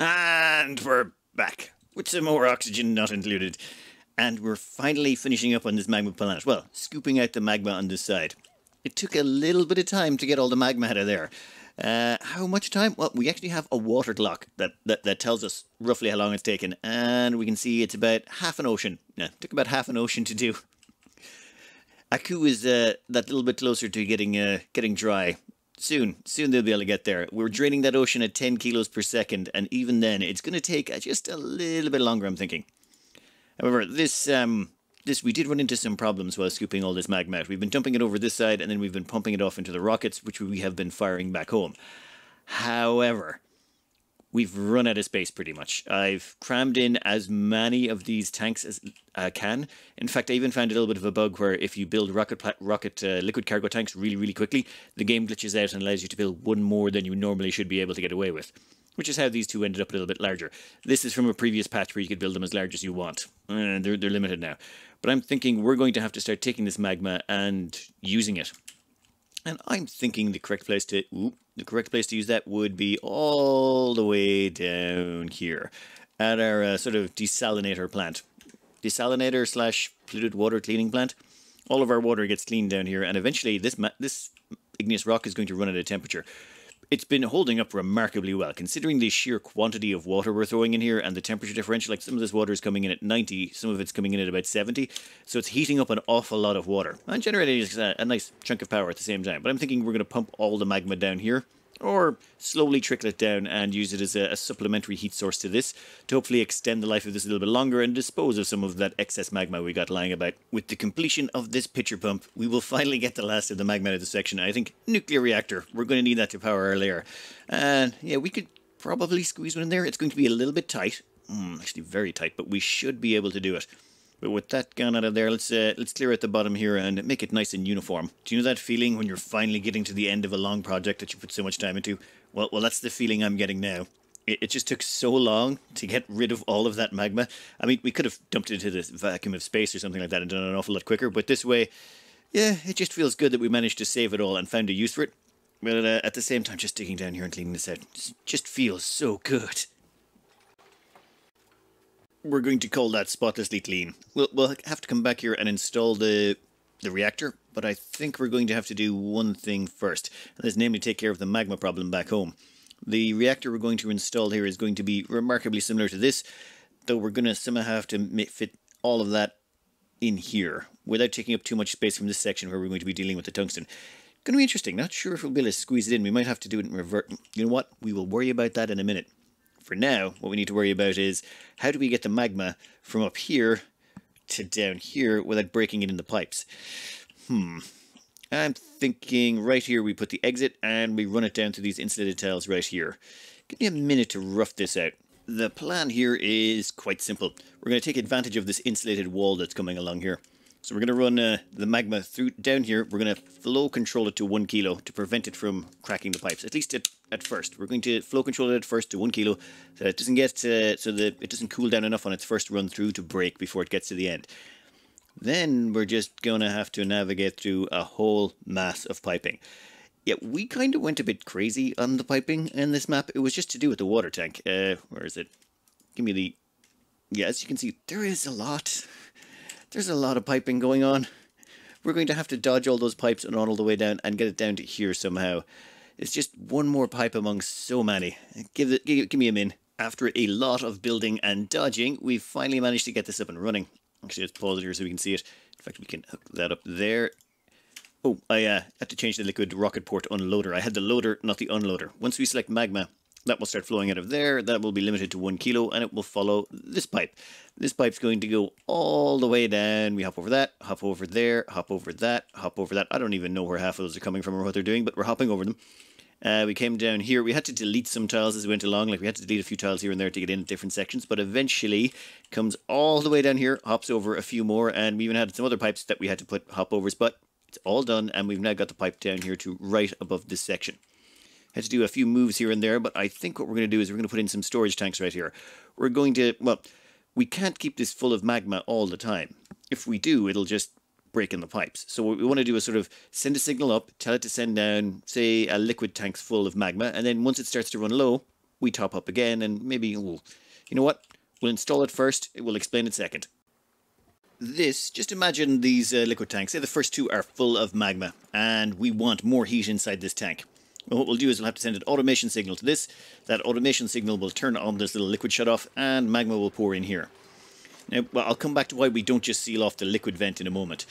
And we're back with some more oxygen not included. And we're finally finishing up on this magma planet. Well, scooping out the magma on this side. It took a little bit of time to get all the magma out of there. How much time? Well, we actually have a water clock that tells us roughly how long it's taken. And we can see it's about half an ocean. Yeah, it took about half an ocean to do. Aku is that little bit closer to getting dry. Soon they'll be able to get there. We're draining that ocean at 10 kilos per second, and even then, it's going to take just a little bit longer, I'm thinking. However, this we did run into some problems while scooping all this magma out. We've been dumping it over this side, and then we've been pumping it off into the rockets, which we have been firing back home. However, we've run out of space pretty much. I've crammed in as many of these tanks as I can. In fact, I even found a little bit of a bug where if you build rocket liquid cargo tanks really quickly, the game glitches out and allows you to build one more than you normally should be able to get away with. Which is how these two ended up a little bit larger. This is from a previous patch where you could build them as large as you want. They're limited now. But I'm thinking we're going to have to start taking this magma and using it. And I'm thinking the correct place to use that would be all the way down here at our sort of desalinator plant. Desalinator / polluted water cleaning plant. All of our water gets cleaned down here, and eventually this igneous rock is going to run at a temperature. It's been holding up remarkably well, considering the sheer quantity of water we're throwing in here and the temperature differential. Like, some of this water is coming in at 90, some of it's coming in at about 70, so it's heating up an awful lot of water and generating a nice chunk of power at the same time. But I'm thinking we're going to pump all the magma down here, or slowly trickle it down and use it as a supplementary heat source to this, to hopefully extend the life of this a little bit longer and dispose of some of that excess magma we got lying about. With the completion of this pitcher pump, we will finally get the last of the magma out of the section. I think nuclear reactor, we're going to need that to power our layer. And yeah, we could probably squeeze one in there. It's going to be a little bit tight, actually very tight, but we should be able to do it. But with that gone out of there, let's clear out the bottom here and make it nice and uniform. Do you know that feeling when you're finally getting to the end of a long project that you put so much time into? Well, that's the feeling I'm getting now. It just took so long to get rid of all of that magma. I mean, we could have dumped it into this vacuum of space or something like that and done it an awful lot quicker. But this way, yeah, it just feels good that we managed to save it all and found a use for it. But at the same time, just digging down here and cleaning this out just feels so good. We're going to call that spotlessly clean. We'll have to come back here and install the reactor, but I think we're going to have to do one thing first, and that's namely take care of the magma problem back home. The reactor we're going to install here is going to be remarkably similar to this, though we're going to somehow have to fit all of that in here without taking up too much space from this section where we're going to be dealing with the tungsten. Going to be interesting. Not sure if we'll be able to squeeze it in. We might have to do it in revert. You know what? We will worry about that in a minute. For now, what we need to worry about is how do we get the magma from up here to down here without breaking it in the pipes? I'm thinking right here we put the exit and we run it down to these insulated tiles right here. Give me a minute to rough this out. The plan here is quite simple. We're going to take advantage of this insulated wall that's coming along here. So we're going to run the magma through down here. We're going to flow control it to 1 kilo to prevent it from cracking the pipes. At least at first. We're going to flow control it at first to 1 kilo so that it doesn't get so that it doesn't cool down enough on its first run through to break before it gets to the end. Then we're just going to have to navigate through a whole mass of piping. Yeah, we kind of went a bit crazy on the piping in this map. It was just to do with the water tank. Where is it? Give me the... Yeah, as you can see, there is a lot. There's a lot of piping going on. We're going to have to dodge all those pipes and run all the way down and get it down to here somehow. It's just one more pipe among so many. Give me a min. After a lot of building and dodging, we've finally managed to get this up and running. Actually, let's pause it here so we can see it. In fact, we can hook that up there. Oh, I had to change the liquid rocket port unloader. I had the loader, not the unloader. Once we select magma, that will start flowing out of there. That will be limited to 1 kilo, and it will follow this pipe. This pipe's going to go all the way down. We hop over that, hop over there, hop over that, hop over that. I don't even know where half of those are coming from or what they're doing, but we're hopping over them. We came down here. We had to delete some tiles as we went along. Like, we had to delete a few tiles here and there to get in different sections, but eventually comes all the way down here, hops over a few more, and we even had some other pipes that we had to put hopovers, but it's all done, and we've now got the pipe down here to right above this section. Had to do a few moves here and there, but I think what we're going to do is we're going to put in some storage tanks right here. We're going to, well, we can't keep this full of magma all the time. If we do, it'll just break in the pipes. So what we want to do is sort of send a signal up, tell it to send down, say, a liquid tank's full of magma, and then once it starts to run low, we top up again, and maybe, ooh, you know what? We'll install it first, we'll explain it second. Just imagine these liquid tanks. Say the first two are full of magma, and we want more heat inside this tank. Well, what we'll do is we'll have to send an automation signal to this. That automation signal will turn on this little liquid shutoff, and magma will pour in here. Now, well, I'll come back to why we don't just seal off the liquid vent in a moment.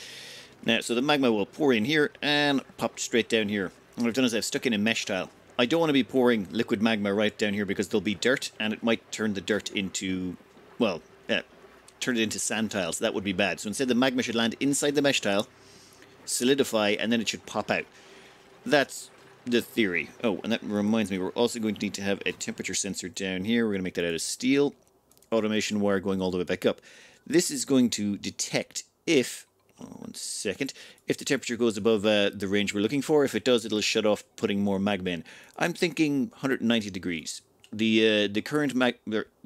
Now, so the magma will pour in here and pop straight down here. And what I've done is I've stuck in a mesh tile. I don't want to be pouring liquid magma right down here because there'll be dirt, and it might turn the dirt into, well, turn it into sand tiles. That would be bad. So instead the magma should land inside the mesh tile, solidify, and then it should pop out. That's the theory. Oh, and that reminds me, we're also going to need to have a temperature sensor down here. We're going to make that out of steel. Automation wire going all the way back up. This is going to detect if, one second, if the temperature goes above the range we're looking for. If it does, it'll shut off putting more magma in. I'm thinking 190 degrees. The current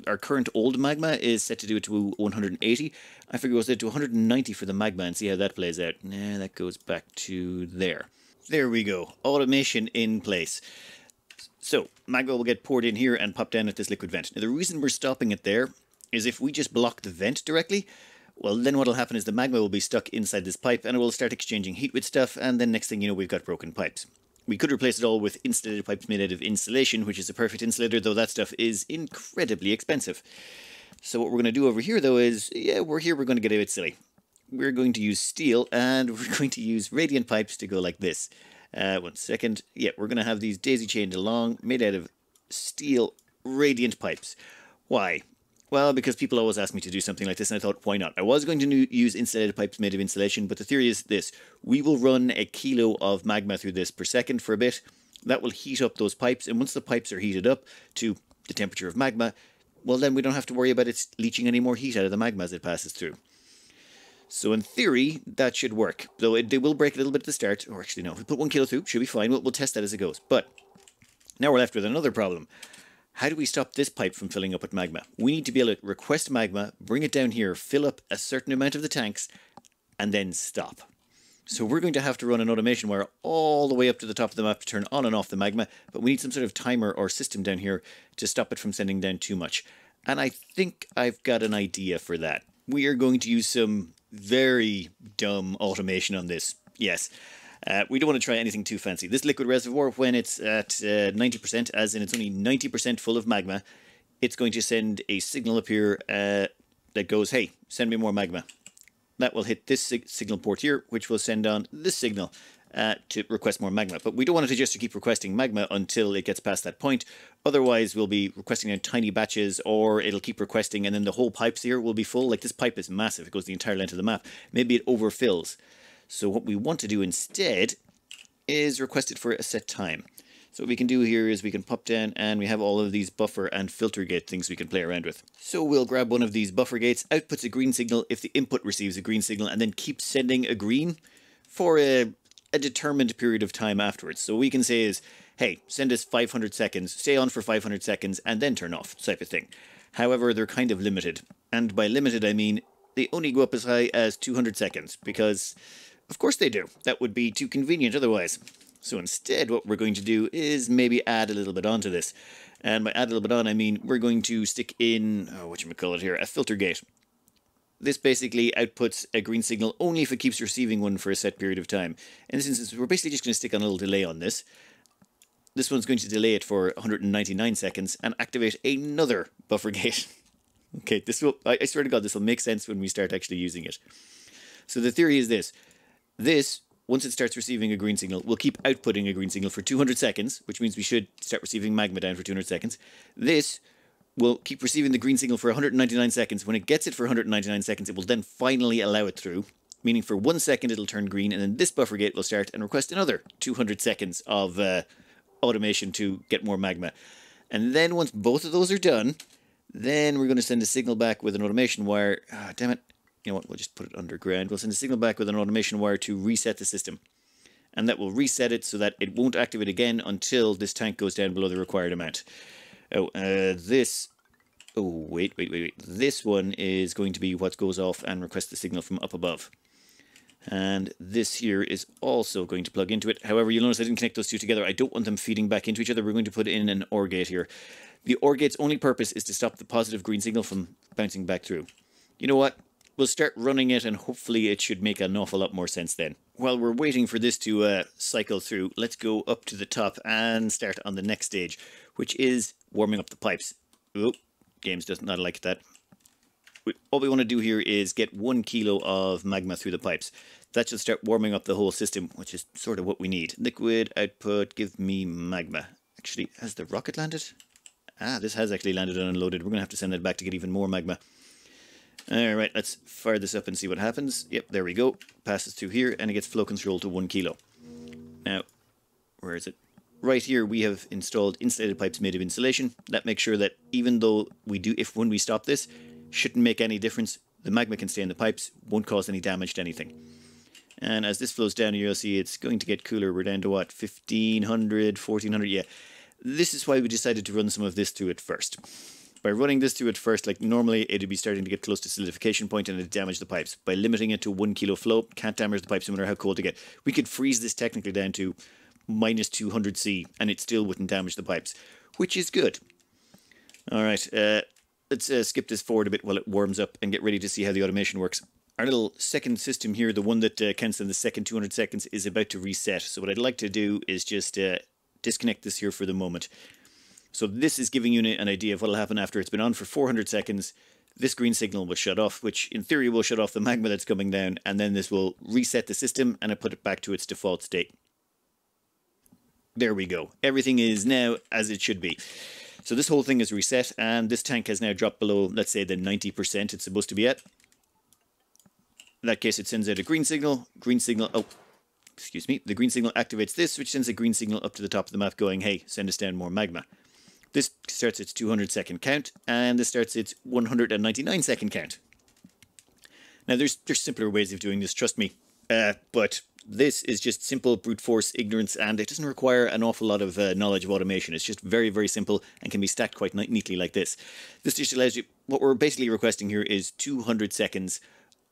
our current old magma is set to do it to 180. I figure we'll set it to 190 for the magma and see how that plays out. Nah, that goes back to there. There we go. Automation in place. So magma will get poured in here and pop down at this liquid vent. Now the reason we're stopping it there is if we just block the vent directly, well then what'll happen is the magma will be stuck inside this pipe and it will start exchanging heat with stuff, and then next thing you know we've got broken pipes. We could replace it all with insulated pipes made out of insulation, which is a perfect insulator, though that stuff is incredibly expensive. So what we're going to do over here, though, is, yeah, we're going to get a bit silly. We're going to use steel, and we're going to use radiant pipes to go like this. One second. Yeah, we're going to have these daisy-chained along, made out of steel radiant pipes. Why? Well, because people always ask me to do something like this, and I thought, why not? I was going to use insulated pipes made of insulation, but the theory is this. We will run a kilo of magma through this per second for a bit. That will heat up those pipes, and once the pipes are heated up to the temperature of magma, well, then we don't have to worry about it leaching any more heat out of the magma as it passes through. So in theory, that should work. Though they will break a little bit at the start. Or actually, no, if we put 1 kilo through, should be fine. We'll test that as it goes. But now we're left with another problem. How do we stop this pipe from filling up with magma? We need to be able to request magma, bring it down here, fill up a certain amount of the tanks, and then stop. So we're going to have to run an automation wire all the way up to the top of the map to turn on and off the magma, but we need some sort of timer or system down here to stop it from sending down too much. And I think I've got an idea for that. We are going to use some very dumb automation on this. Yes. We don't want to try anything too fancy. This liquid reservoir, when it's at 90%, as in it's only 90% full of magma, it's going to send a signal up here that goes, hey, send me more magma. That will hit this signal port here, which will send on this signal to request more magma. But we don't want it to just keep requesting magma until it gets past that point. Otherwise, we'll be requesting in tiny batches, or it'll keep requesting, and then the whole pipes here will be full. Like, this pipe is massive. It goes the entire length of the map. Maybe it overfills. So what we want to do instead is request it for a set time. So what we can do here is we can pop down and we have all of these buffer and filter gate things we can play around with. So we'll grab one of these buffer gates, outputs a green signal if the input receives a green signal, and then keep sending a green for a determined period of time afterwards. So what we can say is, hey, send us 500 seconds, stay on for 500 seconds, and then turn off, type of thing. However, they're kind of limited. And by limited, I mean they only go up as high as 200 seconds, because of course they do. That would be too convenient otherwise. So instead, what we're going to do is maybe add a little bit onto this. And by add a little bit on, I mean we're going to stick in, whatchamacallit here, a filter gate. This basically outputs a green signal only if it keeps receiving one for a set period of time. In this instance, we're basically just going to stick on a little delay on this. This one's going to delay it for 199 seconds and activate another buffer gate. Okay, this will, I swear to God, this will make sense when we start actually using it. So the theory is this. This, once it starts receiving a green signal, will keep outputting a green signal for 200 seconds, which means we should start receiving magma down for 200 seconds. This will keep receiving the green signal for 199 seconds. When it gets it for 199 seconds, it will then finally allow it through, meaning for 1 second it'll turn green, and then this buffer gate will start and request another 200 seconds of automation to get more magma. And then once both of those are done, then we're going to send a signal back with an automation wire. Ah, damn it. You know what, we'll just put it underground. We'll send a signal back with an automation wire to reset the system. And that will reset it so that it won't activate again until this tank goes down below the required amount. Oh, this... Oh, wait. This one is going to be what goes off and requests the signal from up above. And this here is also going to plug into it. However, you'll notice I didn't connect those two together. I don't want them feeding back into each other. We're going to put in an OR gate here. The OR gate's only purpose is to stop the positive green signal from bouncing back through. You know what? We'll start running it and hopefully it should make an awful lot more sense then. While we're waiting for this to cycle through, let's go up to the top and start on the next stage, which is warming up the pipes. Oh, games does not like that. All we want to do here is get 1 kilo of magma through the pipes. That should start warming up the whole system, which is sort of what we need. Liquid output, give me magma. Actually, has the rocket landed? Ah, this has actually landed and unloaded. We're going to have to send it back to get even more magma. Alright, let's fire this up and see what happens. Yep, there we go. Passes through here and it gets flow control to 1 kilo. Now, where is it? Right here we have installed insulated pipes made of insulation. That makes sure that even though when we stop this, shouldn't make any difference. The magma can stay in the pipes, won't cause any damage to anything. And as this flows down, you'll see it's going to get cooler. We're down to what, 1500, 1400, yeah. This is why we decided to run some of this through it first. By running this through it first, like normally it'd be starting to get close to solidification point and it'd damage the pipes. By limiting it to 1 kilo flow, can't damage the pipes no matter how cold they get. We could freeze this technically down to minus 200 C and it still wouldn't damage the pipes, which is good. Alright, let's skip this forward a bit while it warms up and get ready to see how the automation works. Our little second system here, the one that counts in the second 200 seconds, is about to reset. So what I'd like to do is just disconnect this here for the moment. So this is giving you an idea of what will happen after it's been on for 400 seconds. This green signal will shut off, which in theory will shut off the magma that's coming down, and then this will reset the system and put it back to its default state. There we go. Everything is now as it should be. So this whole thing is reset, and this tank has now dropped below, let's say, the 90% it's supposed to be at. In that case, it sends out a green signal, oh, excuse me, the green signal activates this, which sends a green signal up to the top of the map going, hey, send us down more magma. This starts its 200 second count, and this starts its 199 second count. Now, there's simpler ways of doing this, trust me, but this is just simple brute force ignorance, and it doesn't require an awful lot of knowledge of automation. It's just very, very simple and can be stacked quite neatly like this. This just allows you, what we're basically requesting here is 200 seconds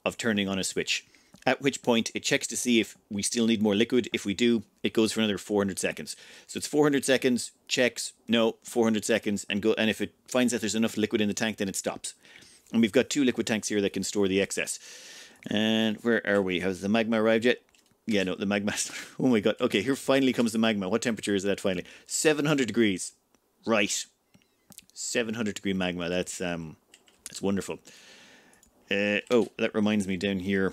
of turning on a switch. At which point it checks to see if we still need more liquid. If we do, it goes for another 400 seconds. So it's 400 seconds, checks, no, 400 seconds, and if it finds that there's enough liquid in the tank, then it stops. And we've got 2 liquid tanks here that can store the excess. And where are we? Has the magma arrived yet? Yeah, no, the magma. Oh my god. Okay, here finally comes the magma. What temperature is that finally? 700 degrees. Right. 700 degree magma. That's wonderful. Oh, that reminds me down here.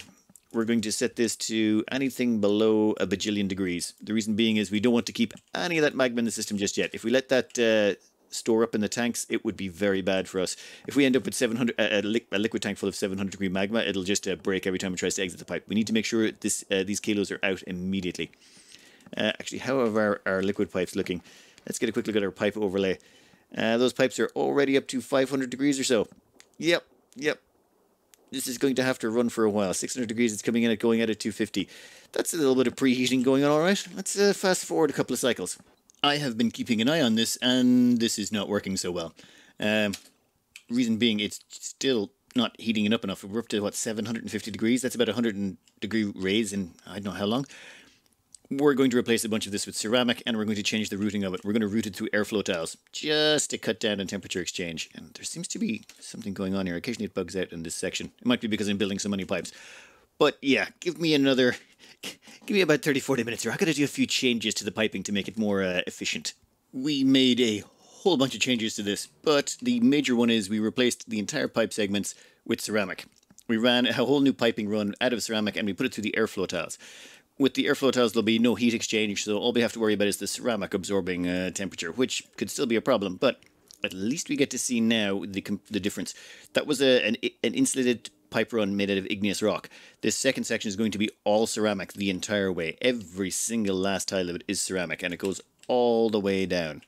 We're going to set this to anything below a bajillion degrees. The reason being is we don't want to keep any of that magma in the system just yet. If we let that store up in the tanks, it would be very bad for us. If we end up with 700, a liquid tank full of 700 degree magma, it'll just break every time it tries to exit the pipe. We need to make sure these kilos are out immediately. Actually, how are our liquid pipes looking? Let's get a quick look at our pipe overlay. Those pipes are already up to 500 degrees or so. Yep. This is going to have to run for a while. 600 degrees, it's coming in at going out at 250. That's a little bit of preheating going on, alright. Let's fast forward a couple of cycles. I have been keeping an eye on this, and this is not working so well. Reason being, it's still not heating it up enough. We're up to, what, 750 degrees? That's about a 100 degree raise in I don't know how long. We're going to replace a bunch of this with ceramic, and we're going to change the routing of it. We're going to route it through airflow tiles, just to cut down on temperature exchange. And there seems to be something going on here. Occasionally it bugs out in this section. It might be because I'm building so many pipes. But yeah, give me about 30-40 minutes here. I gotta do a few changes to the piping to make it more efficient. We made a whole bunch of changes to this, but the major one is we replaced the entire pipe segments with ceramic. We ran a whole new piping run out of ceramic, and we put it through the airflow tiles. With the airflow tiles, there'll be no heat exchange, so all we have to worry about is the ceramic absorbing temperature, which could still be a problem, but at least we get to see now the difference. That was an insulated pipe run made out of igneous rock. This second section is going to be all ceramic the entire way. Every single last tile of it is ceramic, and it goes all the way down.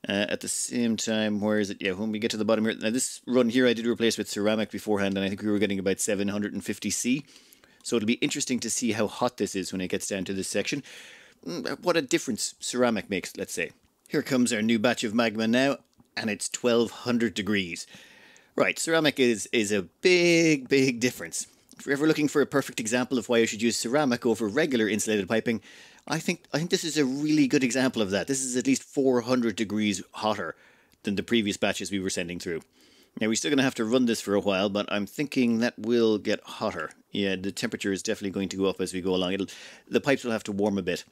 At the same time, where is it? Yeah, when we get to the bottom here, now this run here I did replace with ceramic beforehand, and I think we were getting about 750 C. So it'll be interesting to see how hot this is when it gets down to this section. What a difference ceramic makes, let's say. Here comes our new batch of magma now, and it's 1200 degrees. Right, ceramic is a big, big difference. If you're ever looking for a perfect example of why you should use ceramic over regular insulated piping, I think this is a really good example of that. This is at least 400 degrees hotter than the previous batches we were sending through. Now, we're still going to have to run this for a while, but I'm thinking that will get hotter. Yeah, the temperature is definitely going to go up as we go along. The pipes will have to warm a bit.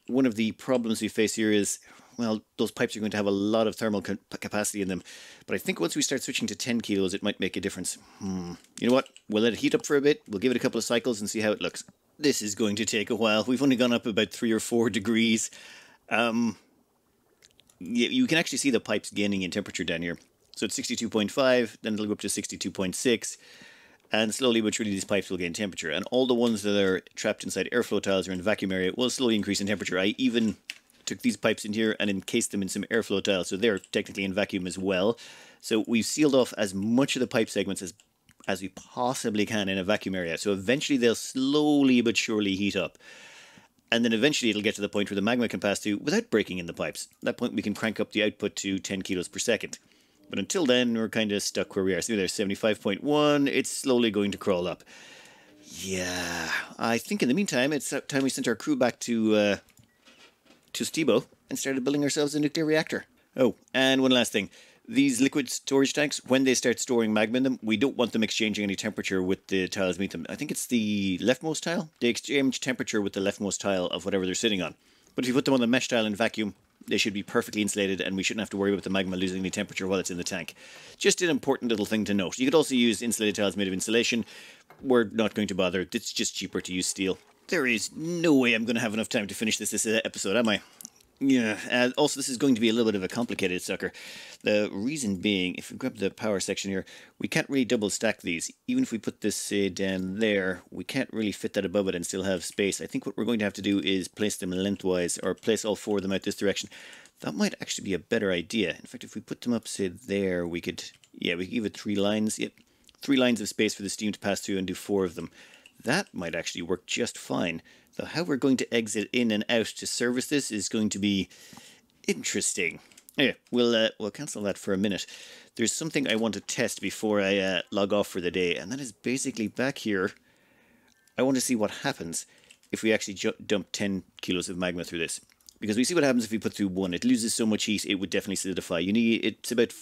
One of the problems we face here is, well, those pipes are going to have a lot of thermal capacity in them. But I think once we start switching to 10 kilos, it might make a difference. You know what? We'll let it heat up for a bit. We'll give it a couple of cycles and see how it looks. This is going to take a while. We've only gone up about 3 or 4 degrees. You can actually see the pipes gaining in temperature down here. So it's 62.5, then it'll go up to 62.6, and slowly but surely these pipes will gain temperature. And all the ones that are trapped inside airflow tiles or in vacuum area will slowly increase in temperature. I even took these pipes in here and encased them in some airflow tiles, so they're technically in vacuum as well. So we've sealed off as much of the pipe segments as we possibly can in a vacuum area. So eventually they'll slowly but surely heat up. And then eventually it'll get to the point where the magma can pass through without breaking in the pipes. At that point we can crank up the output to 10 kilos per second. But until then, we're kind of stuck where we are. So there's 75.1. It's slowly going to crawl up. Yeah, I think in the meantime, it's time we sent our crew back to Stebo and started building ourselves a nuclear reactor. Oh, and one last thing. These liquid storage tanks, when they start storing magma in them, we don't want them exchanging any temperature with the tiles beneath them. I think it's the leftmost tile. They exchange temperature with the leftmost tile of whatever they're sitting on. But if you put them on the mesh tile in vacuum, they should be perfectly insulated and we shouldn't have to worry about the magma losing any temperature while it's in the tank. Just an important little thing to note. You could also use insulated tiles made of insulation. We're not going to bother. It's just cheaper to use steel. There is no way I'm going to have enough time to finish this episode, am I? Yeah, also this is going to be a little bit of a complicated sucker. The reason being, if we grab the power section here, we can't really double stack these. Even if we put this, say, down there, we can't really fit that above it and still have space. I think what we're going to have to do is place them lengthwise, or place all 4 of them out this direction. That might actually be a better idea. In fact, if we put them up, say, there, we could give it 3 lines. Yep, 3 lines of space for the steam to pass through and do 4 of them. That might actually work just fine. Though how we're going to exit in and out to service this is going to be interesting. Yeah, we'll cancel that for a minute. There's something I want to test before I log off for the day, and that is basically back here. I want to see what happens if we actually dump 10 kilos of magma through this. Because we see what happens if we put through 1. It loses so much heat, it would definitely solidify. It's about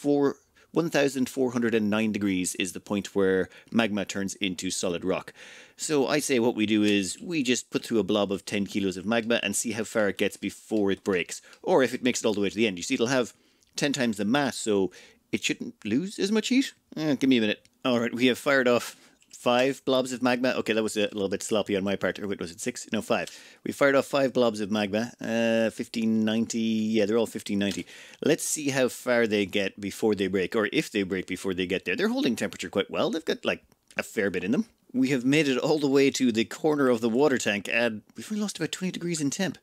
1,409 degrees is the point where magma turns into solid rock. So I say what we do is we just put through a blob of 10 kilos of magma and see how far it gets before it breaks. Or if it makes it all the way to the end. You see, it'll have 10 times the mass, so it shouldn't lose as much heat. Give me a minute. Alright, we have fired off 5 blobs of magma. Okay, that was a little bit sloppy on my part. Or wait, was it 6? No, 5. We fired off 5 blobs of magma. 1590. Yeah, they're all 1590. Let's see how far they get before they break, or if they break before they get there. They're holding temperature quite well. They've got, like, a fair bit in them. We have made it all the way to the corner of the water tank, and we've only lost about 20 degrees in temp.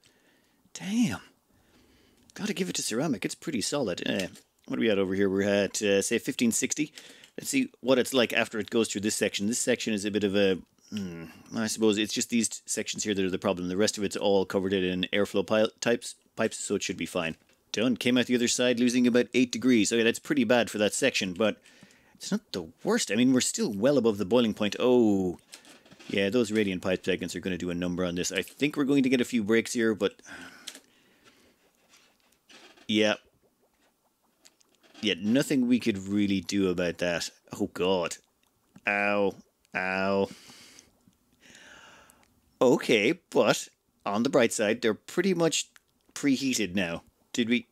Damn. Gotta give it to ceramic. It's pretty solid. What are we at over here? We're at, say, 1560. Let's see what it's like after it goes through this section. This section is a bit of a... I suppose it's just these sections here that are the problem. The rest of it's all covered in airflow pipes, so it should be fine. Done. Came out the other side losing about 8 degrees. Okay, that's pretty bad for that section, but it's not the worst. I mean, we're still well above the boiling point. Oh, yeah, those radiant pipe segments are going to do a number on this. I think we're going to get a few breaks here, but... Yeah, nothing we could really do about that. Oh, God. Ow. Ow. Okay, but on the bright side, they're pretty much preheated now. Did we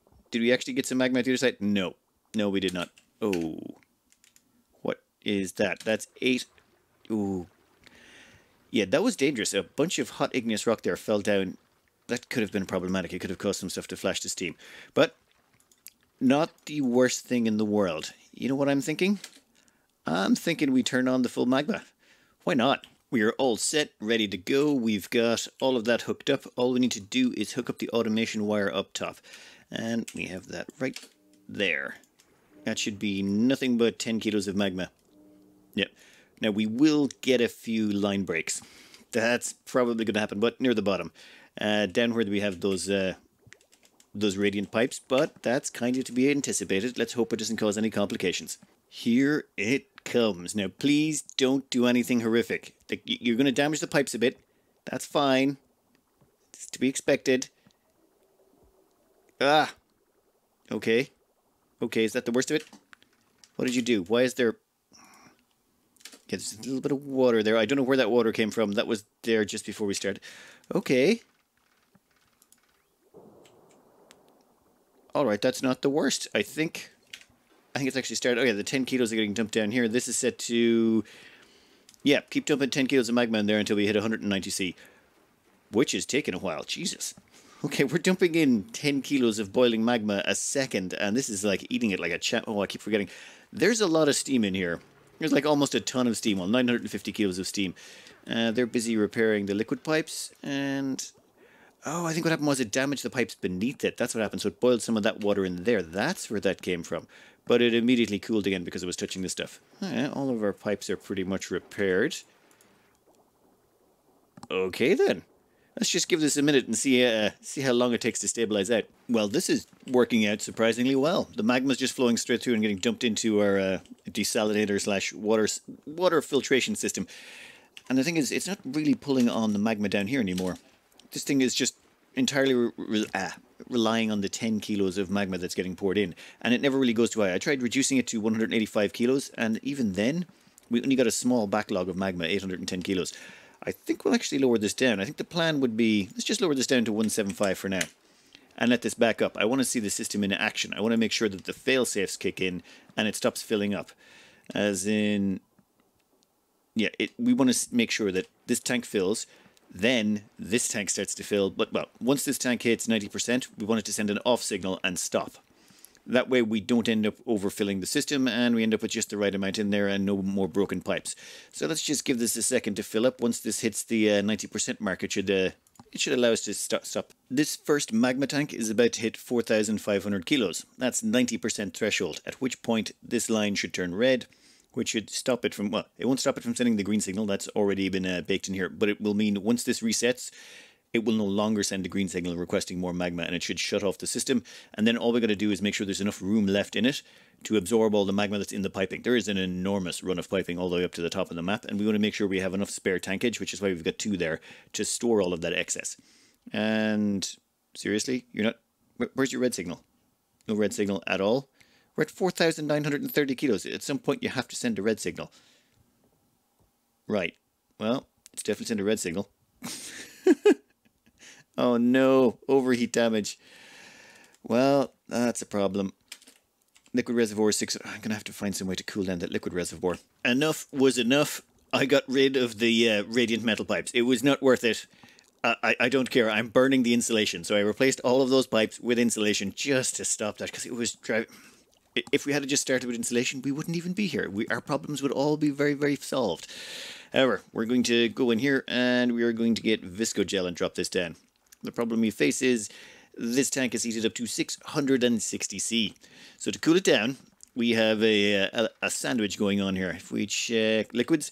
actually get some magma at the other side? No. No, we did not. Oh. What is that? That's 8. Ooh. Yeah, that was dangerous. A bunch of hot igneous rock there fell down. That could have been problematic. It could have caused some stuff to flash to steam. But not the worst thing in the world. You know what I'm thinking? I'm thinking we turn on the full magma. Why not? We are all set, ready to go. We've got all of that hooked up. All we need to do is hook up the automation wire up top. And we have that right there. That should be nothing but 10 kilos of magma. Yep. Now we will get a few line breaks. That's probably going to happen, but near the bottom. Down where we have those radiant pipes, but that's kind of to be anticipated. Let's hope it doesn't cause any complications. Here it comes. Now, please don't do anything horrific. You're going to damage the pipes a bit. That's fine. It's to be expected. Ah! Okay. Okay, is that the worst of it? What did you do? Why is there... Yeah, there's a little bit of water there. I don't know where that water came from. That was there just before we started. Okay. Alright, that's not the worst. I think it's actually started... Oh yeah, the 10 kilos are getting dumped down here. This is set to... Yeah, keep dumping 10 kilos of magma in there until we hit 190C. Which is taking a while. Jesus. Okay, we're dumping in 10 kilos of boiling magma a second, and this is like eating it like a champ. Oh, I keep forgetting. There's a lot of steam in here. There's like almost a ton of steam. Well, 950 kilos of steam. They're busy repairing the liquid pipes, and... Oh, I think what happened was it damaged the pipes beneath it. That's what happened. So it boiled some of that water in there. That's where that came from. But it immediately cooled again because it was touching the stuff. All of our pipes are pretty much repaired. Okay, then. Let's just give this a minute and see how long it takes to stabilize out. Well, this is working out surprisingly well. The magma's just flowing straight through and getting dumped into our desalinator / water filtration system. And the thing is, it's not really pulling on the magma down here anymore. This thing is just entirely relying on the 10 kilos of magma that's getting poured in. And it never really goes too high. I tried reducing it to 185 kilos, and even then, we only got a small backlog of magma, 810 kilos. I think we'll actually lower this down. I think the plan would be, let's just lower this down to 175 for now. And let this back up. I want to see the system in action. I want to make sure that the fail-safes kick in and it stops filling up. As in, yeah, we want to make sure that this tank fills, then this tank starts to fill. But, well, once this tank hits 90%, we want it to send an off signal and stop. That way we don't end up overfilling the system and we end up with just the right amount in there and no more broken pipes. So let's just give this a second to fill up. Once this hits the 90% mark, it should allow us to stop. This first magma tank is about to hit 4,500 kilos. That's 90% threshold, at which point this line should turn red, which should stop it from, well, it won't stop it from sending the green signal. That's already been baked in here, but it will mean once this resets, it will no longer send a green signal requesting more magma, and it should shut off the system. And then all we got to do is make sure there's enough room left in it to absorb all the magma that's in the piping. There is an enormous run of piping all the way up to the top of the map, and we want to make sure we have enough spare tankage, which is why we've got 2 there, to store all of that excess. And seriously, you're not... Where's your red signal? No red signal at all? We're at 4,930 kilos. At some point you have to send a red signal. Right. Well, it's definitely sent a red signal. Oh no, overheat damage. Well, that's a problem. Liquid reservoir is 6... I'm going to have to find some way to cool down that liquid reservoir. Enough was enough. I got rid of the radiant metal pipes. It was not worth it. I don't care. I'm burning the insulation. So I replaced all of those pipes with insulation just to stop that, because it was driving... If we had just started with insulation, we wouldn't even be here. Our problems would all be very, very solved. However, we're going to go in here and we are going to get visco gel and drop this down. The problem we face is this tank is heated up to 660C. So to cool it down, we have a sandwich going on here. If we check liquids,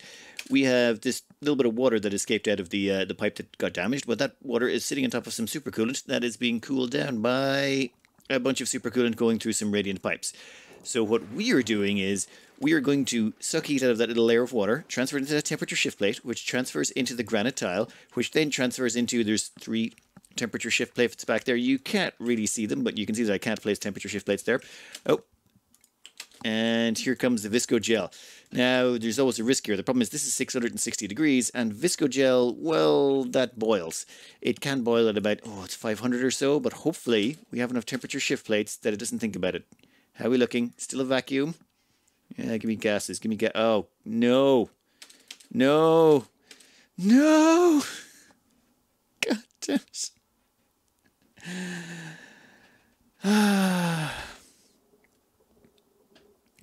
we have this little bit of water that escaped out of the pipe that got damaged. Well, that water is sitting on top of some supercoolant that is being cooled down by a bunch of supercoolant going through some radiant pipes. So what we are doing is we are going to suck heat out of that little layer of water, transfer it into that temperature shift plate, which transfers into the granite tile, which then transfers into, there's 3 temperature shift plates back there. You can't really see them, but you can see that I can't place temperature shift plates there. Oh, and here comes the visco gel. Now, there's always a risk here. The problem is this is 660 degrees, and visco gel, well, that boils. It can boil at about, it's 500 or so, but hopefully we have enough temperature shift plates that it doesn't think about it. How are we looking? Still a vacuum? Yeah, give me gases. Give me gas. Oh, no. No. No. God damn it.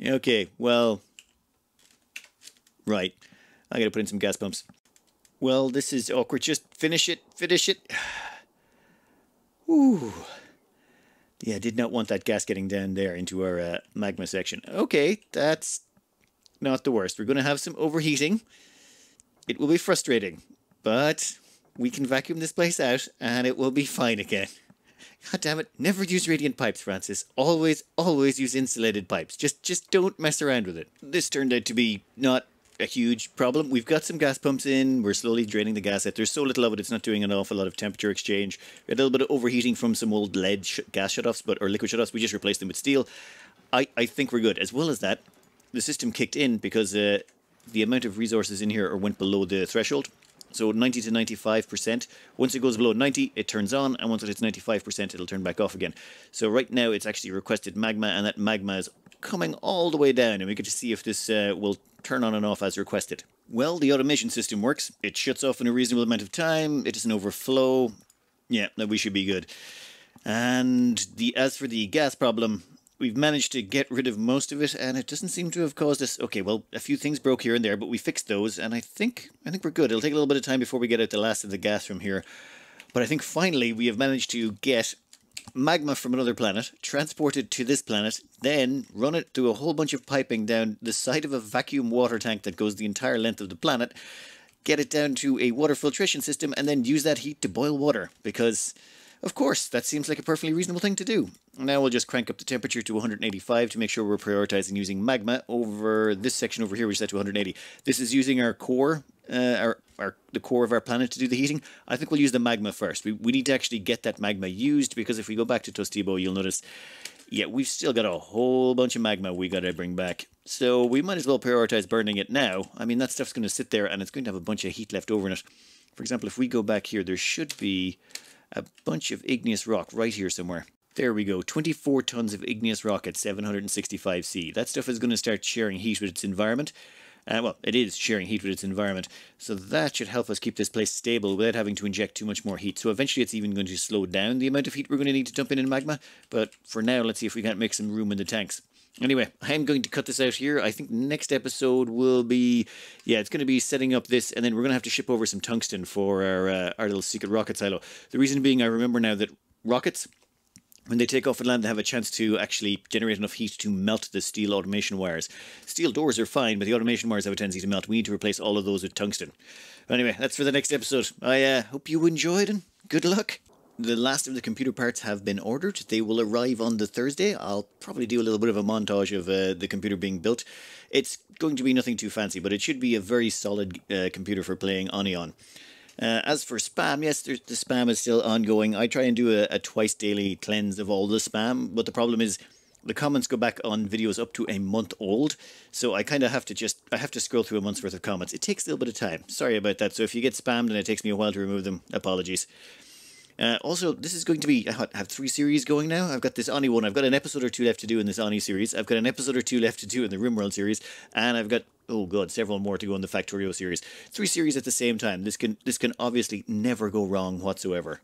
Okay, well, right. I gotta put in some gas pumps. Well, this is awkward. Just finish it. Finish it. Ooh. Yeah, I did not want that gas getting down there into our magma section. Okay, that's not the worst. We're going to have some overheating. It will be frustrating, but we can vacuum this place out and it will be fine again. God damn it. Never use radiant pipes, Francis. Always, always use insulated pipes. Just don't mess around with it. This turned out to be not a huge problem. We've got some gas pumps in. We're slowly draining the gas out. There's so little of it, it's not doing an awful lot of temperature exchange. We had a little bit of overheating from some old lead gas shutoffs, or liquid shutoffs. We just replaced them with steel. I think we're good. As well as that, the system kicked in because the amount of resources in here went below the threshold. So 90 to 95%. Once it goes below 90, it turns on, and once it hits 95%, it'll turn back off again. So right now, it's actually requested magma, and that magma is coming all the way down, and we get to see if this will turn on and off as requested. Well, the automation system works. It shuts off in a reasonable amount of time. It doesn't overflow. Yeah, we should be good. And as for the gas problem, we've managed to get rid of most of it, and it doesn't seem to have caused us... Okay, well, a few things broke here and there, but we fixed those, and I think we're good. It'll take a little bit of time before we get out the last of the gas from here. But I think finally we have managed to get magma from another planet, transport it to this planet, then run it through a whole bunch of piping down the side of a vacuum water tank that goes the entire length of the planet, get it down to a water filtration system, and then use that heat to boil water, because... Of course, that seems like a perfectly reasonable thing to do. Now we'll just crank up the temperature to 185 to make sure we're prioritizing using magma over this section over here, which is set to 180. This is using our core, the core of our planet to do the heating. I think we'll use the magma first. We need to actually get that magma used, because if we go back to Tostibo, you'll notice, yeah, we've still got a whole bunch of magma we got to bring back. So we might as well prioritize burning it now. I mean, that stuff's going to sit there, and it's going to have a bunch of heat left over in it. For example, if we go back here, there should be a bunch of igneous rock right here somewhere. There we go, 24 tons of igneous rock at 765 C. That stuff is going to start sharing heat with its environment. Well, it is sharing heat with its environment, so that should help us keep this place stable without having to inject too much more heat. So eventually it's even going to slow down the amount of heat we're going to need to dump in magma, but for now, let's see if we can't make some room in the tanks. Anyway, I'm going to cut this out here. I think next episode will be... Yeah, it's going to be setting up this, and then we're going to have to ship over some tungsten for our little secret rocket silo. The reason being, I remember now that rockets, when they take off and land, they have a chance to actually generate enough heat to melt the steel automation wires. Steel doors are fine, but the automation wires have a tendency to melt. We need to replace all of those with tungsten. Anyway, that's for the next episode. I hope you enjoyed, and good luck. The last of the computer parts have been ordered. They will arrive on the Thursday. I'll probably do a little bit of a montage of the computer being built. It's going to be nothing too fancy, but it should be a very solid computer for playing Oni on. As for spam, yes, the spam is still ongoing. I try and do a twice daily cleanse of all the spam, but the problem is the comments go back on videos up to a month old, so I kind of have to scroll through a month's worth of comments. It takes a little bit of time. Sorry about that. So if you get spammed and it takes me a while to remove them, apologies. Also, this is going to be... I have 3 series going now. I've got this Oni one. I've got an episode or 2 left to do in this Oni series. I've got an episode or 2 left to do in the RimWorld series. And I've got, oh god, several more to go in the Factorio series. 3 series at the same time. This can obviously never go wrong whatsoever.